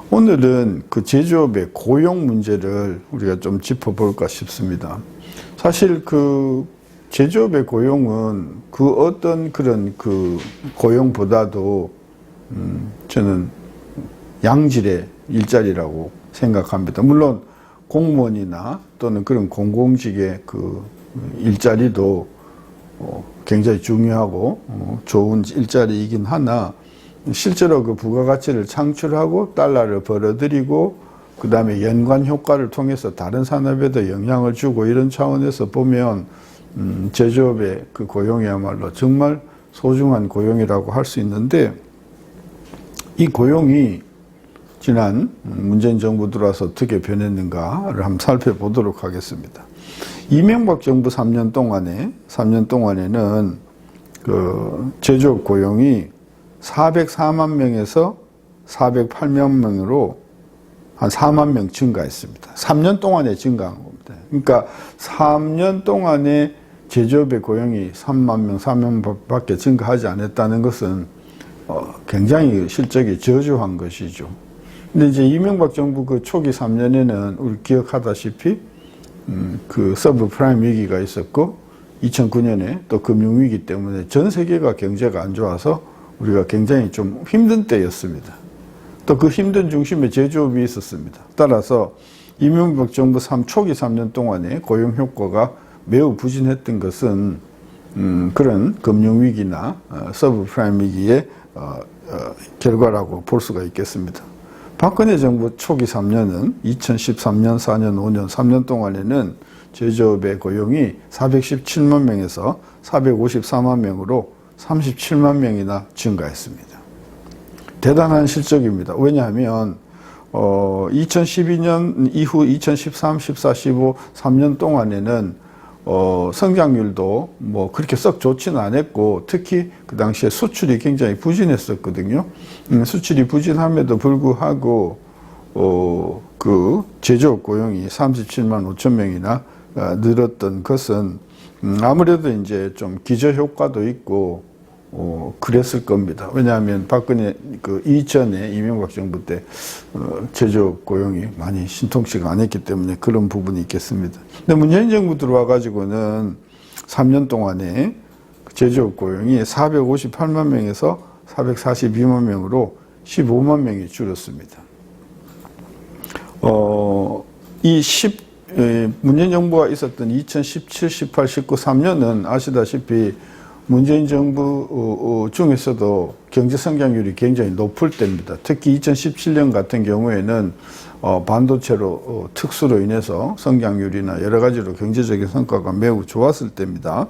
오늘은 그 제조업의 고용 문제를 우리가 좀 짚어볼까 싶습니다. 사실 그 제조업의 고용은 그 어떤 그런 그 고용보다도 저는 양질의 일자리라고 생각합니다. 물론 공무원이나 또는 그런 공공직의 그 일자리도 굉장히 중요하고 좋은 일자리이긴 하나, 실제로 그 부가가치를 창출하고 달러를 벌어들이고 그 다음에 연관 효과를 통해서 다른 산업에도 영향을 주고 이런 차원에서 보면 제조업의 그 고용이야말로 정말 소중한 고용이라고 할 수 있는데, 이 고용이 지난 문재인 정부 들어와서 어떻게 변했는가를 한번 살펴보도록 하겠습니다. 이명박 정부 3년 동안에는 그 제조업 고용이 404만 명에서 408만 명으로 한 4만 명 증가했습니다. 3년 동안에 증가한 겁니다. 그러니까 3년 동안에 제조업의 고용이 3만 명, 4만 밖에 증가하지 않았다는 것은 굉장히 실적이 저조한 것이죠. 근데 이제 이명박 정부 그 초기 3년에는 우리 기억하다시피 그 서브프라임 위기가 있었고 2009년에 또 금융위기 때문에 전 세계가 경제가 안 좋아서 우리가 굉장히 좀 힘든 때였습니다. 또 그 힘든 중심에 제조업이 있었습니다. 따라서 이명박 정부 초기 3년 동안에 고용 효과가 매우 부진했던 것은 그런 금융위기나 서브프라임 위기의 결과라고 볼 수가 있겠습니다. 박근혜 정부 초기 3년은 2013년, 4년, 5년, 3년 동안에는 제조업의 고용이 417만 명에서 454만 명으로 37만 명이나 증가했습니다. 대단한 실적입니다. 왜냐하면 2012년 이후 2013, 14, 15, 3년 동안에는 성장률도 뭐 그렇게 썩 좋지는 않았고, 특히 그 당시에 수출이 굉장히 부진했었거든요. 수출이 부진함에도 불구하고 그 제조업 고용이 37만 5천 명이나 늘었던 것은 아무래도 이제 좀 기저 효과도 있고 그랬을 겁니다. 왜냐하면 박근혜 그 이전에 이명박 정부 때 제조업 고용이 많이 신통치가 않았기 때문에 그런 부분이 있겠습니다. 근데 문재인 정부 들어와 가지고는 3년 동안에 제조업 고용이 458만 명에서 442만 명으로 15만 명이 줄었습니다. 문재인 정부가 있었던 2017, 18, 19, 3년은 아시다시피 문재인 정부 중에서도 경제 성장률이 굉장히 높을 때입니다. 특히 2017년 같은 경우에는 반도체로 특수로 인해서 성장률이나 여러 가지로 경제적인 성과가 매우 좋았을 때입니다.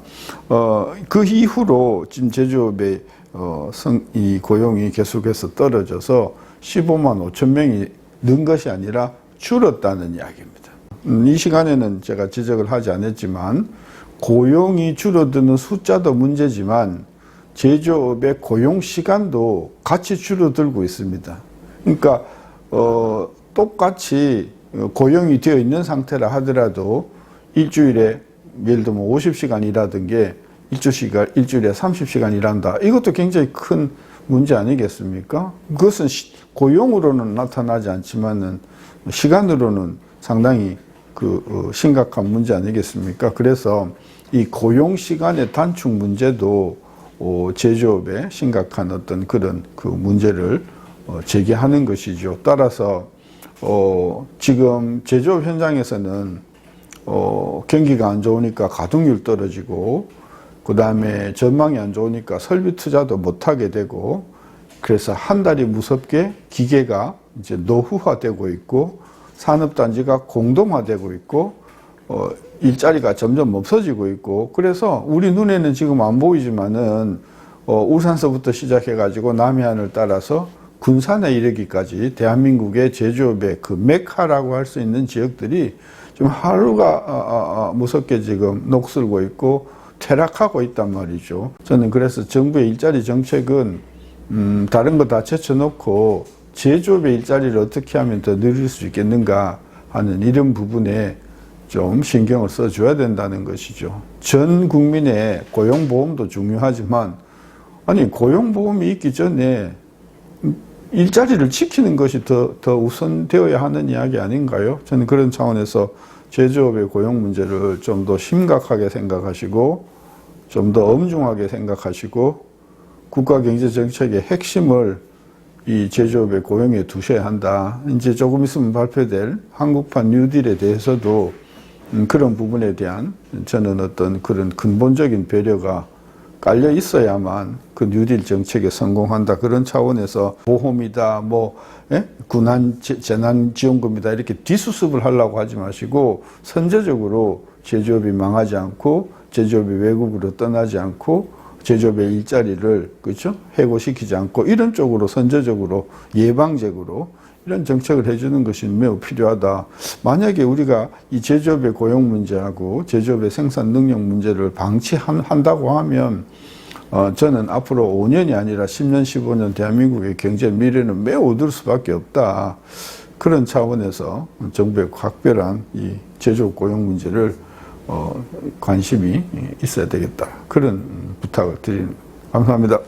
그 이후로 지금 제조업의 이 고용이 계속해서 떨어져서 15만 5천 명이 는 것이 아니라 줄었다는 이야기입니다. 이 시간에는 제가 지적을 하지 않았지만 고용이 줄어드는 숫자도 문제지만 제조업의 고용 시간도 같이 줄어들고 있습니다. 그러니까 똑같이 고용이 되어 있는 상태라 하더라도 일주일에 예를 들면 50시간 일하던 게 일주일에 30시간 일한다. 이것도 굉장히 큰 문제 아니겠습니까? 그것은 고용으로는 나타나지 않지만은 시간으로는 상당히 그 심각한 문제 아니겠습니까? 그래서 이 고용 시간의 단축 문제도 제조업에 심각한 어떤 그런 그 문제를 제기하는 것이죠. 따라서 지금 제조업 현장에서는 경기가 안 좋으니까 가동률 떨어지고, 그 다음에 전망이 안 좋으니까 설비 투자도 못 하게 되고, 그래서 한 달이 무섭게 기계가 이제 노후화되고 있고 산업단지가 공동화되고 있고 일자리가 점점 없어지고 있고, 그래서 우리 눈에는 지금 안 보이지만은 울산서부터 시작해 가지고 남해안을 따라서 군산에 이르기까지 대한민국의 제조업의 그 메카라고 할 수 있는 지역들이 지금 하루가 무섭게 지금 녹슬고 있고 퇴락하고 있단 말이죠. 저는 그래서 정부의 일자리 정책은 다른 거 다 제쳐놓고 제조업의 일자리를 어떻게 하면 더 늘릴 수 있겠는가 하는 이런 부분에 좀 신경을 써줘야 된다는 것이죠. 전 국민의 고용보험도 중요하지만, 아니 고용보험이 있기 전에 일자리를 지키는 것이 더 우선되어야 하는 이야기 아닌가요? 저는 그런 차원에서 제조업의 고용 문제를 좀 더 심각하게 생각하시고 좀 더 엄중하게 생각하시고 국가경제정책의 핵심을 이 제조업의 고용에 두셔야 한다. 이제 조금 있으면 발표될 한국판 뉴딜에 대해서도 그런 부분에 대한 저는 어떤 그런 근본적인 배려가 깔려 있어야만 그 뉴딜 정책에 성공한다. 그런 차원에서 보험이다, 군안 재난지원금이다 이렇게 뒷수습을 하려고 하지 마시고 선제적으로 제조업이 망하지 않고 제조업이 외국으로 떠나지 않고 제조업의 일자리를 그렇죠? 해고시키지 않고 이런 쪽으로 선제적으로 예방적으로 이런 정책을 해주는 것이 매우 필요하다. 만약에 우리가 이 제조업의 고용 문제하고 제조업의 생산 능력 문제를 방치한다고 하면 저는 앞으로 5년이 아니라 10년, 15년 대한민국의 경제 미래는 매우 어두울 수밖에 없다. 그런 차원에서 정부의 각별한 이 제조업 고용 문제를 관심이 있어야 되겠다. 그런 부탁을 드립니다. 감사합니다.